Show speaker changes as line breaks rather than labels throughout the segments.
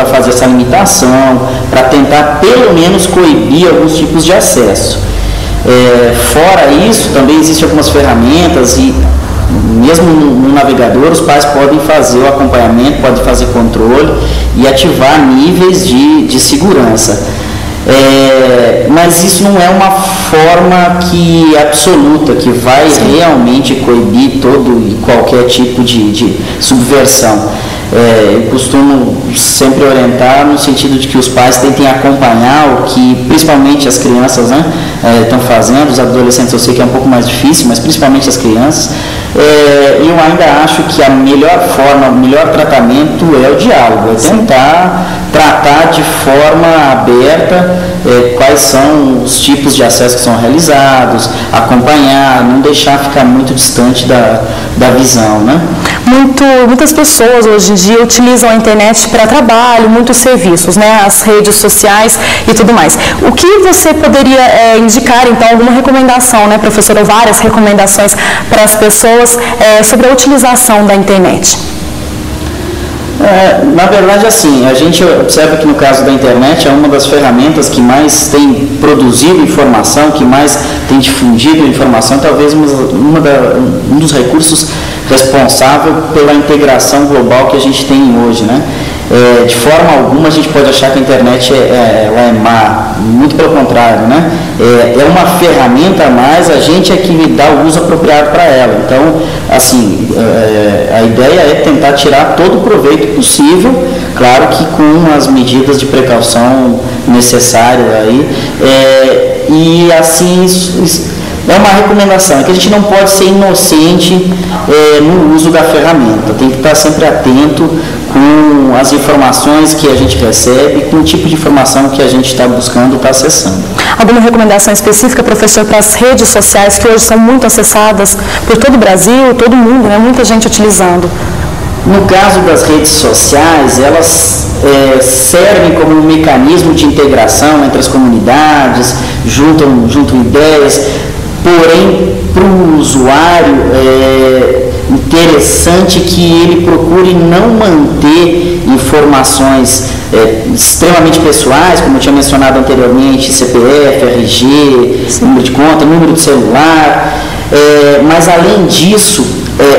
para fazer essa limitação, para tentar pelo menos coibir alguns tipos de acesso. Fora isso, também existem algumas ferramentas e mesmo no navegador os pais podem fazer o acompanhamento, podem fazer controle e ativar níveis de segurança. Mas isso não é uma forma absoluta que vai realmente coibir todo e qualquer tipo de subversão. Eu costumo sempre orientar no sentido de que os pais tentem acompanhar o que principalmente as crianças estão fazendo, os adolescentes eu sei que é um pouco mais difícil, mas principalmente as crianças. Eu ainda acho que a melhor forma, o melhor tratamento é o diálogo, é tentar tratar de forma aberta quais são os tipos de acesso que são realizados, acompanhar, não deixar ficar muito distante da visão, né?
Muitas pessoas hoje em dia utilizam a internet para trabalho, muitos serviços, né? As redes sociais e tudo mais. O que você poderia indicar, então, alguma recomendação, né, professor, ou várias recomendações para as pessoas sobre a utilização da internet?
Na verdade, assim, a gente observa que no caso da internet é uma das ferramentas que mais tem produzido informação, que mais tem difundido informação, talvez um dos recursos responsável pela integração global que a gente tem hoje, né? De forma alguma a gente pode achar que a internet ela é má, muito pelo contrário, né? É uma ferramenta a mais, a gente é que dá o uso apropriado para ela. Então, assim, a ideia é tentar tirar todo o proveito possível, claro que com as medidas de precaução necessárias aí, e assim é uma recomendação, é que a gente não pode ser inocente no uso da ferramenta, tem que estar sempre atento com as informações que a gente recebe, com o tipo de informação que a gente está buscando, está acessando.
Alguma recomendação específica, professor, para as redes sociais que hoje são muito acessadas por todo o Brasil, todo mundo, né? Muita gente utilizando?
No caso das redes sociais, elas servem como um mecanismo de integração entre as comunidades, juntam ideias, porém, para o usuário interessante que ele procure não manter informações extremamente pessoais, como eu tinha mencionado anteriormente, CPF, RG, número de conta, número de celular, mas além disso,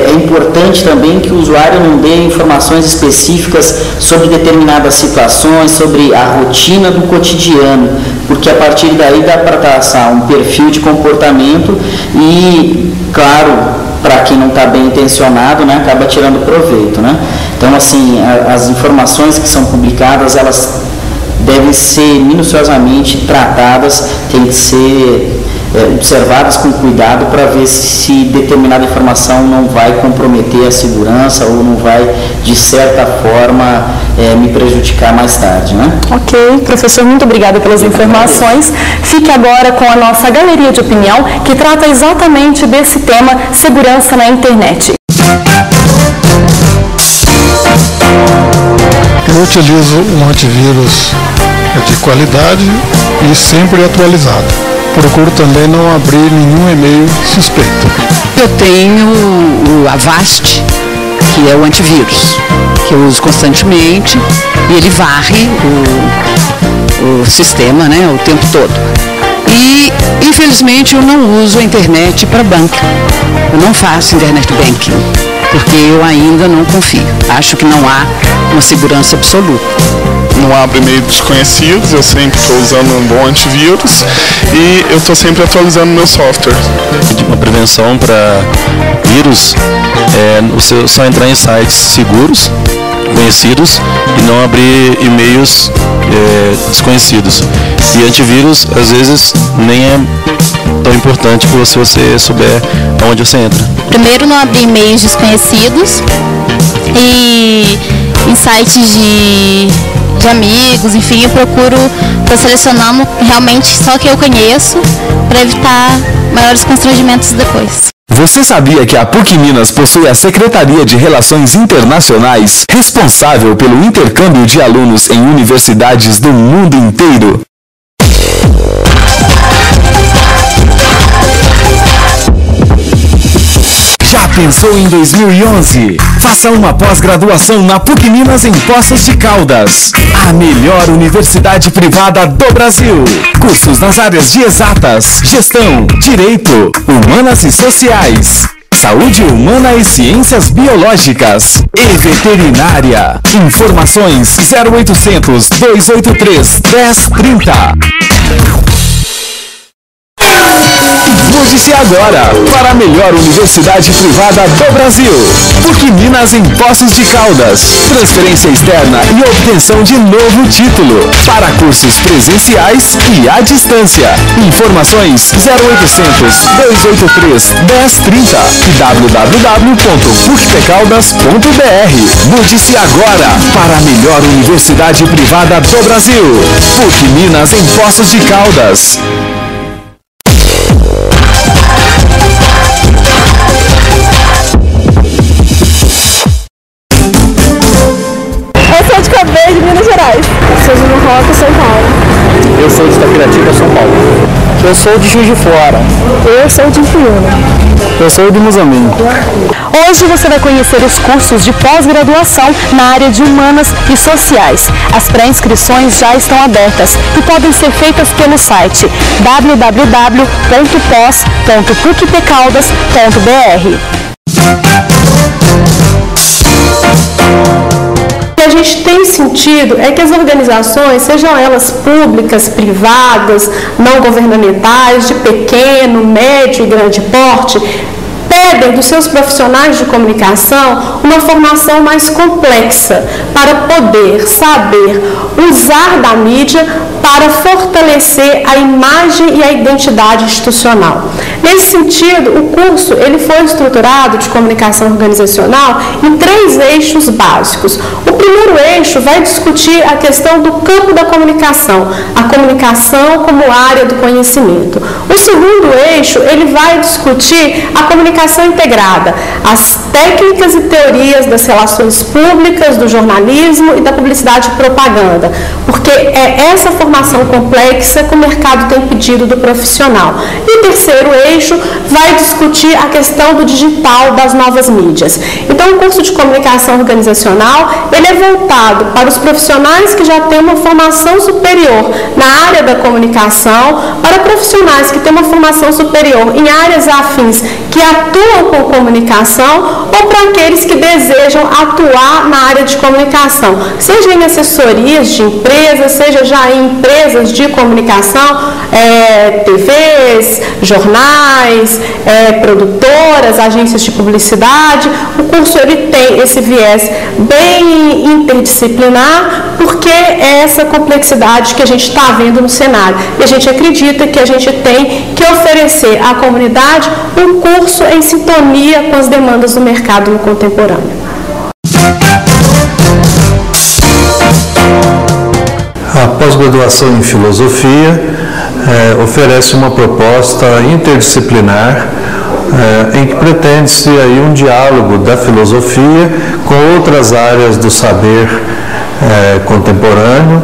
é importante também que o usuário não dê informações específicas sobre determinadas situações, sobre a rotina do cotidiano, porque a partir daí dá para traçar um perfil de comportamento e, claro, para quem não está bem intencionado, né, acaba tirando proveito, né? Então, assim, as informações que são publicadas, elas devem ser minuciosamente tratadas, tem que ser observadas com cuidado para ver se determinada informação não vai comprometer a segurança ou não vai, de certa forma, me prejudicar mais tarde, né?
Ok, professor, muito obrigada pelas informações. Fique agora com a nossa galeria de opinião, que trata exatamente desse tema, segurança na internet.
Eu utilizo um antivírus de qualidade e sempre atualizado. Procuro também não abrir nenhum e-mail suspeito.
Eu tenho o Avast, que é o antivírus, que eu uso constantemente e ele varre o sistema, né, o tempo todo. E, infelizmente, eu não uso a internet para banco. Eu não faço internet banking, porque eu ainda não confio. Acho que não há uma segurança absoluta.
Não abro e-mail desconhecidos, eu sempre estou usando um bom antivírus e eu estou sempre atualizando meu software.
Uma prevenção para vírus você só entrar em sites seguros, conhecidos, e não abrir e-mails desconhecidos. E antivírus, às vezes, nem é tão importante que se você souber aonde você entra.
Primeiro, não abrir e-mails desconhecidos e em sites de amigos, enfim, eu procuro selecionar realmente só que eu conheço para evitar maiores constrangimentos depois.
Você sabia que a PUC Minas possui a Secretaria de Relações Internacionais, responsável pelo intercâmbio de alunos em universidades do mundo inteiro? Já pensou em 2011? Faça uma pós-graduação na PUC Minas em Poços de Caldas, a melhor universidade privada do Brasil. Cursos nas áreas de exatas, gestão, direito, humanas e sociais, saúde humana e ciências biológicas e veterinária. Informações 0800 283 1030. Mude-se agora para a melhor universidade privada do Brasil. PUC Minas em Poços de Caldas. Transferência externa e obtenção de novo título para cursos presenciais e à distância. Informações 0800 283 1030 e www.pucpecaldas.br. Mude-se agora para a melhor universidade privada do Brasil. PUC Minas em Poços de Caldas.
De Cabreiro, de Minas Gerais. Sou de Roca, São Paulo.
Eu sou de Itapiratiba, São Paulo. Eu sou de Juiz de Fora.
Eu sou de Piúna.
Eu sou de Mozambique.
Hoje você vai conhecer os cursos de pós-graduação na área de humanas e sociais. As pré-inscrições já estão abertas e podem ser feitas pelo site www.pos.pucpecaldas.br. O que a gente tem sentido é que as organizações, sejam elas públicas, privadas, não governamentais, de pequeno, médio e grande porte, pedem dos seus profissionais de comunicação uma formação mais complexa para poder saber usar da mídia para fortalecer a imagem e a identidade institucional. Nesse sentido, o curso ele foi estruturado de comunicação organizacional em 3 eixos básicos. O primeiro eixo vai discutir a questão do campo da comunicação, a comunicação como área do conhecimento. O segundo eixo ele vai discutir a comunicação integrada, as técnicas e teorias das relações públicas, do jornalismo e da publicidade e propaganda, porque é essa formação complexa que o mercado tem pedido do profissional. E o terceiro eixo vai discutir a questão do digital, das novas mídias. Então, o curso de comunicação organizacional, ele é voltado para os profissionais que já têm uma formação superior na área da comunicação, para profissionais que têm uma formação superior em áreas afins que atuam com comunicação, ou para aqueles que desejam atuar na área de comunicação, seja em assessorias de empresas, seja já em empresas de comunicação, TVs, jornais, produtoras, agências de publicidade. O curso ele tem esse viés bem interdisciplinar, porque é essa complexidade que a gente está vendo no cenário. E a gente acredita que a gente tem que oferecer à comunidade um curso em sintonia com as demandas do mercado no contemporâneo.
A pós-graduação em filosofia oferece uma proposta interdisciplinar em que pretende-se aí um diálogo da filosofia com outras áreas do saber contemporâneo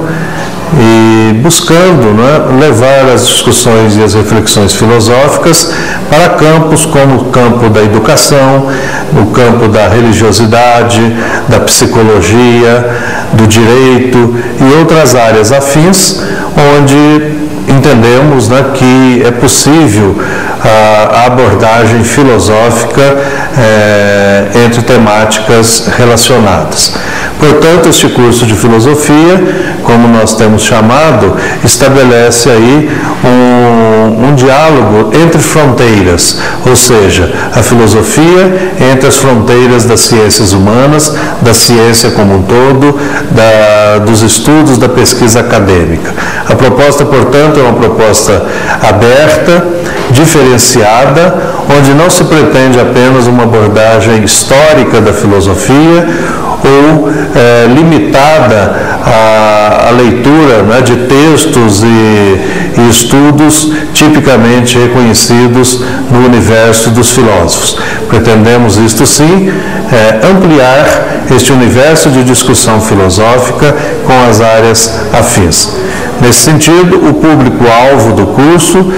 e buscando levar as discussões e as reflexões filosóficas para campos como o campo da educação, o campo da religiosidade, da psicologia, do direito e outras áreas afins, onde entendemos que é possível a abordagem filosófica entre temáticas relacionadas. Portanto, este curso de filosofia, como nós temos chamado, estabelece aí um diálogo entre fronteiras, ou seja, a filosofia entre as fronteiras das ciências humanas, da ciência como um todo, dos estudos, da pesquisa acadêmica. A proposta, portanto, é uma proposta aberta, diferenciada, onde não se pretende apenas uma abordagem histórica da filosofia ou limitada à leitura de textos e estudos tipicamente reconhecidos no universo dos filósofos. Pretendemos, isto sim, ampliar este universo de discussão filosófica com as áreas afins. Nesse sentido, o público-alvo do curso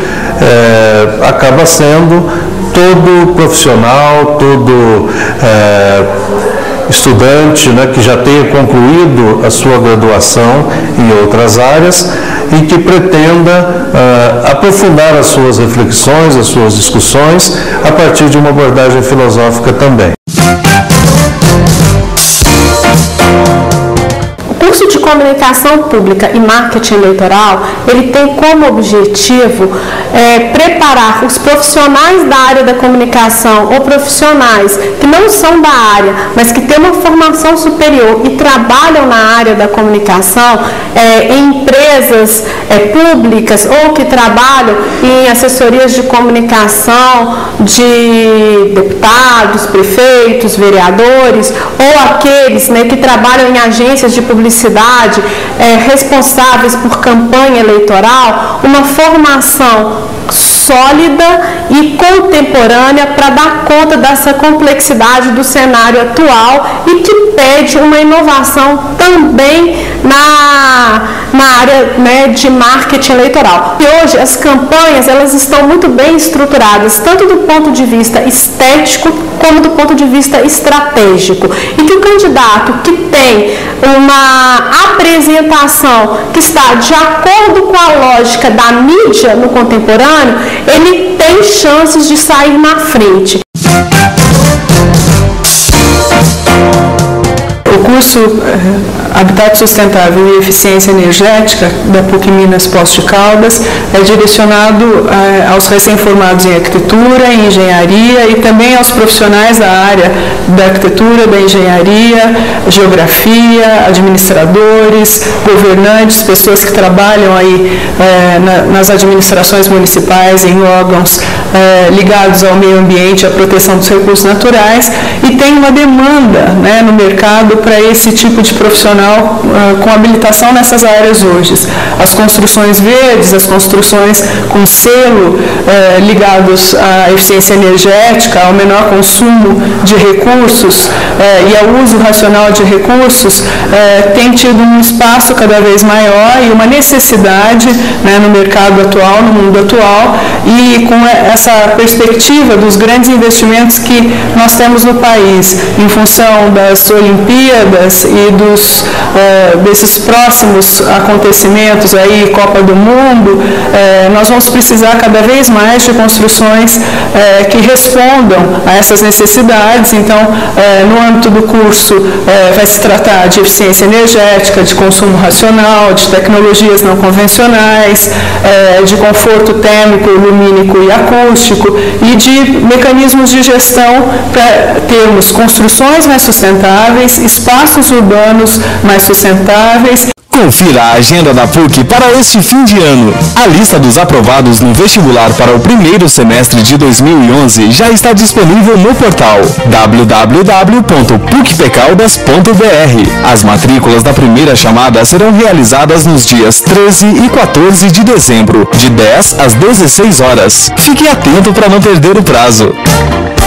acaba sendo todo profissional, todo estudante, né, que já tenha concluído a sua graduação em outras áreas e que pretenda aprofundar as suas reflexões, as suas discussões a partir de uma abordagem filosófica também.
O curso de Comunicação Pública e Marketing Eleitoral, ele tem como objetivo preparar os profissionais da área da comunicação ou profissionais que não são da área, mas que têm uma formação superior e trabalham na área da comunicação em empresas públicas ou que trabalham em assessorias de comunicação de deputados, prefeitos, vereadores ou aqueles, né, que trabalham em agências de publicidade responsáveis por campanha eleitoral, uma formação sólida e contemporânea para dar conta dessa complexidade do cenário atual e que pede uma inovação também na área, né, de marketing eleitoral. E hoje as campanhas elas estão muito bem estruturadas, tanto do ponto de vista estético como do ponto de vista estratégico. E que o candidato que tem uma apresentação que está de acordo com a lógica da mídia no contemporâneo, ele tem chances de sair na frente.
O curso Habitat Sustentável e Eficiência Energética da PUC Minas Poços de Caldas é direcionado aos recém-formados em arquitetura, em engenharia e também aos profissionais da área da arquitetura, da engenharia, geografia, administradores, governantes, pessoas que trabalham aí nas administrações municipais, em órgãos ligados ao meio ambiente, à proteção dos recursos naturais, e tem uma demanda, né, no mercado para esse tipo de profissional com habilitação nessas áreas hoje. As construções verdes, as construções com selo ligados à eficiência energética, ao menor consumo de recursos e ao uso racional de recursos, tem tido um espaço cada vez maior e uma necessidade, né, no mercado atual, no mundo atual, e com essa perspectiva dos grandes investimentos que nós temos no país, em função das Olimpíadas e desses próximos acontecimentos aí, Copa do Mundo, nós vamos precisar cada vez mais de construções que respondam a essas necessidades. Então, no âmbito do curso, vai se tratar de eficiência energética, de consumo racional, de tecnologias não convencionais, de conforto térmico, lumínico e acústico e de mecanismos de gestão para termos construções mais sustentáveis, espaços urbanos mais sustentáveis.
Confira a agenda da PUC para este fim de ano. A lista dos aprovados no vestibular para o primeiro semestre de 2011 já está disponível no portal www.pucpecaldas.br. As matrículas da primeira chamada serão realizadas nos dias 13 e 14 de dezembro, de 10 às 16 horas. Fique atento para não perder o prazo.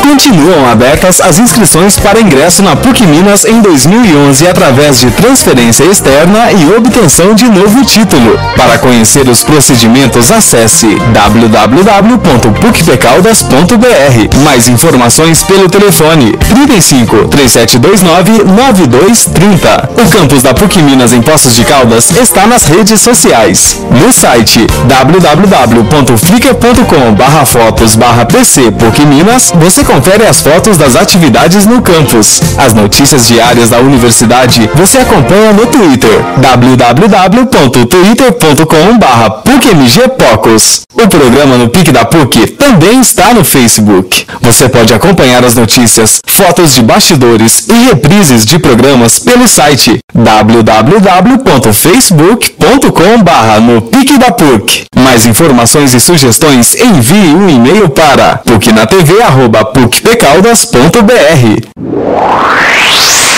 Continuam abertas as inscrições para ingresso na PUC Minas em 2011 através de transferência externa e obtenção de novo título. Para conhecer os procedimentos, acesse www.pucpecaldas.br. Mais informações pelo telefone 35 3729 9230. O campus da PUC Minas em Poços de Caldas está nas redes sociais. No site www.flickr.com/fotos/pc PUC Minas, você confere as fotos das atividades no campus. As notícias diárias da universidade você acompanha no Twitter, www.twitter.com/pucmgpocos. O programa no Pique da PUC também está no Facebook. Você pode acompanhar as notícias, fotos de bastidores e reprises de programas pelo site www.facebook.com/no Pique da PUC. Mais informações e sugestões, envie um e-mail para pucnatv@pucpecaldas.br.